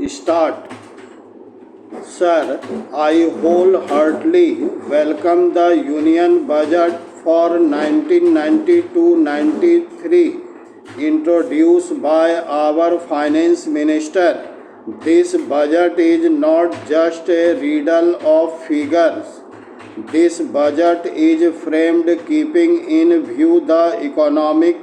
Start. Sir, I wholeheartedly welcome the Union Budget for 1992-93 introduced by our Finance Minister. This budget is not just a riddle of figures. This budget is framed keeping in view the economic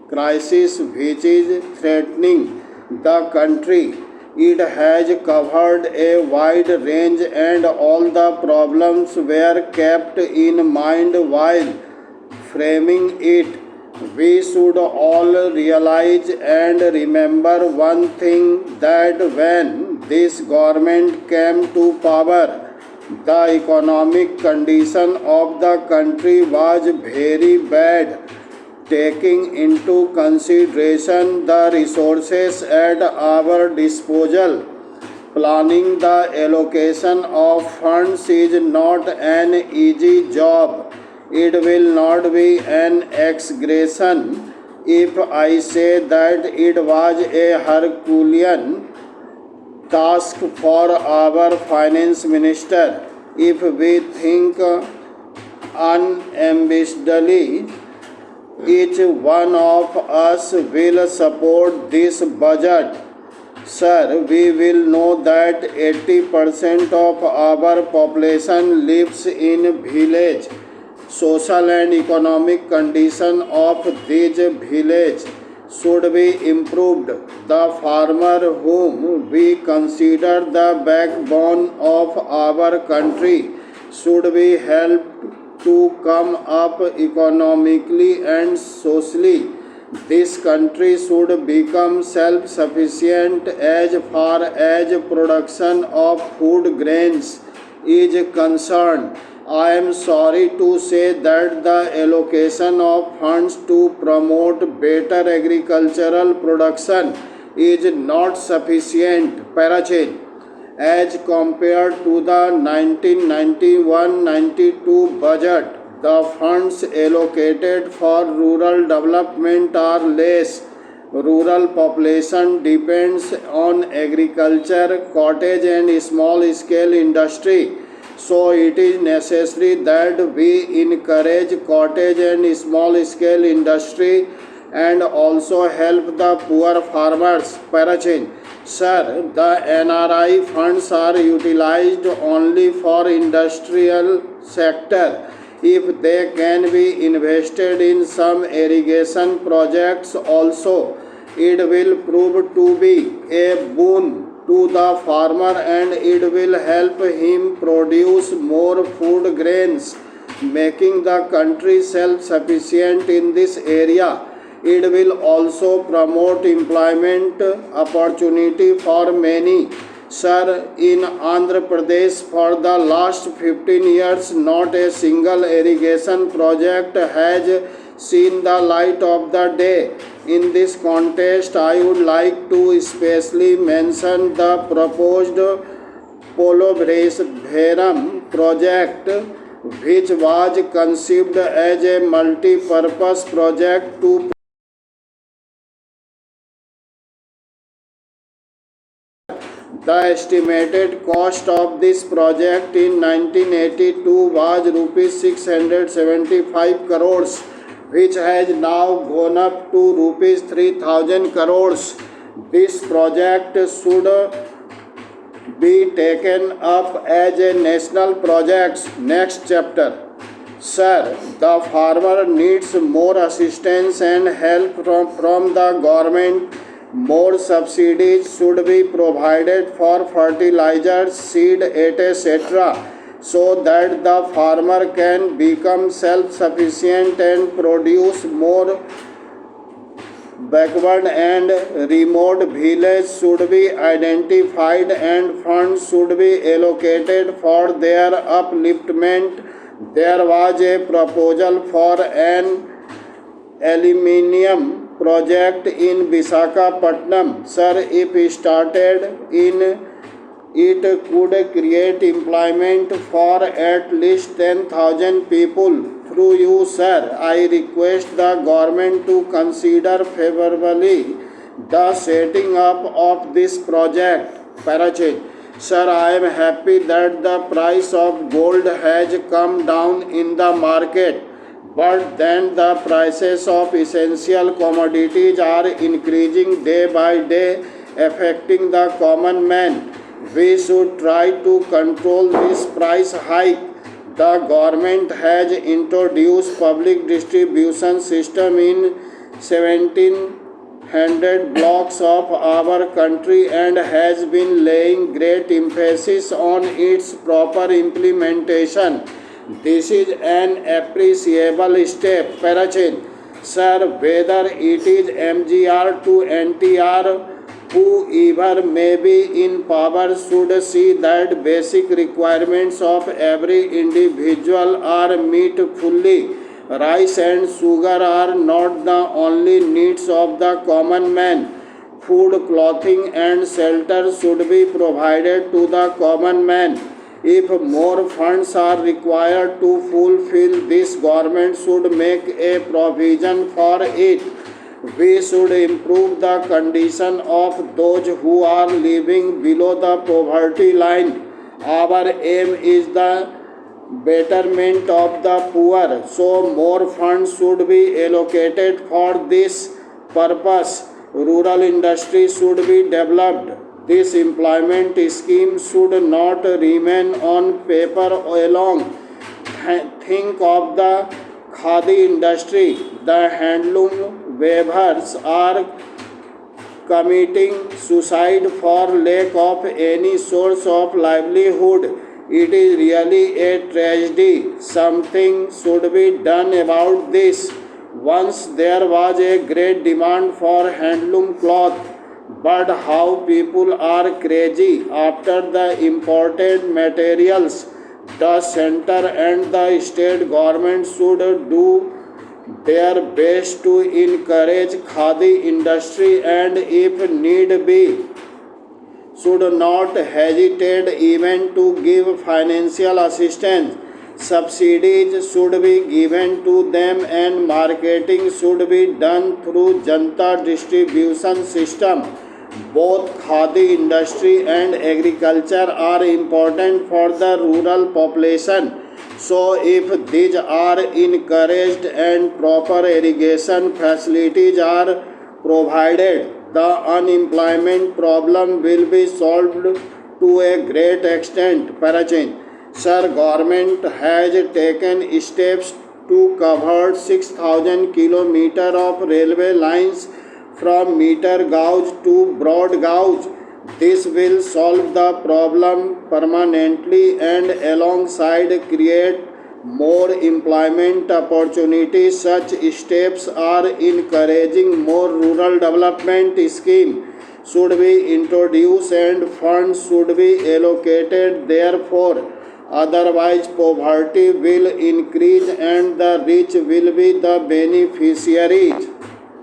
crisis which is threatening the country. It has covered a wide range and all the problems were kept in mind while framing it. We should all realize and remember one thing, that when this government came to power, the economic condition of the country was very bad, taking into consideration the resources at our disposal. Planning the allocation of funds is not an easy job. It will not be an exaggeration if I say that it was a Herculean task for our finance minister. If we think unambiguously, each one of us will support this budget. Sir, we will know that 80% of our population lives in village. Social and economic condition of these villages should be improved. The farmer, whom we consider the backbone of our country, should be helped to come up economically and socially. This country should become self-sufficient as far as production of food grains is concerned. I am sorry to say that the allocation of funds to promote better agricultural production is not sufficient as compared to the 1991-92 budget. The funds allocated for rural development are less. Rural population depends on agriculture, cottage and small scale industry. So it is necessary that we encourage cottage and small scale industry and also help the poor farmers. Sir, the NRI funds are utilized only for industrial sector. If they can be invested in some irrigation projects also, it will prove to be a boon to the farmer and it will help him produce more food grains, making the country self-sufficient in this area. It will also promote employment opportunity for many. Sir, in Andhra Pradesh for the last 15 years, not a single irrigation project has seen the light of the day. In this context, I would like to especially mention the proposed Polabharam project, which was conceived as a multi-purpose project to the estimated cost of this project in 1982 was rupees 675 crores, which has now gone up to rupees 3000 crores. This project should be taken up as a national project. Next chapter. Sir, the farmer needs more assistance and help from the government. More subsidies should be provided for fertilizers, seed, etc., so that the farmer can become self-sufficient and produce more. Backward and remote villages should be identified and funds should be allocated for their upliftment. There was a proposal for an aluminium project in Visakhapatnam. Sir, if started in it could create employment for at least 10,000 people. Through you, sir, I request the government to consider favorably the setting up of this project. Parachain. Sir, I am happy that the price of gold has come down in the market, but then the prices of essential commodities are increasing day by day, affecting the common man. We should try to control this price hike. The government has introduced public distribution system in 1700 blocks of our country and has been laying great emphasis on its proper implementation. This is an appreciable step. Parachain. Sir, whether it is MGR to NTR, whoever may be in power should see that basic requirements of every individual are met fully. Rice and sugar are not the only needs of the common man. Food, clothing, and shelter should be provided to the common man. If more funds are required to fulfill this, government should make a provision for it. We should improve the condition of those who are living below the poverty line. Our aim is the betterment of the poor, so more funds should be allocated for this purpose. Rural industry should be developed. This employment scheme should not remain on paper alone. Think of the khadi industry. The handloom weavers are committing suicide for lack of any source of livelihood. It is really a tragedy. Something should be done about this. Once there was a great demand for handloom cloth, but how people are crazy after the imported materials. The center and the state government should do their best to encourage khadi industry and if need be should not hesitate even to give financial assistance. Subsidies should be given to them and marketing should be done through Janta distribution system. Both khadi industry and agriculture are important for the rural population. So if these are encouraged and proper irrigation facilities are provided, the unemployment problem will be solved to a great extent. Parachain. Sir, government has taken steps to cover 6,000 kilometers of railway lines from meter gauge to broad gauge. This will solve the problem permanently and alongside create more employment opportunities. Such steps are encouraging more rural development scheme should be introduced and funds should be allocated therefore. Otherwise, poverty will increase and the rich will be the beneficiaries.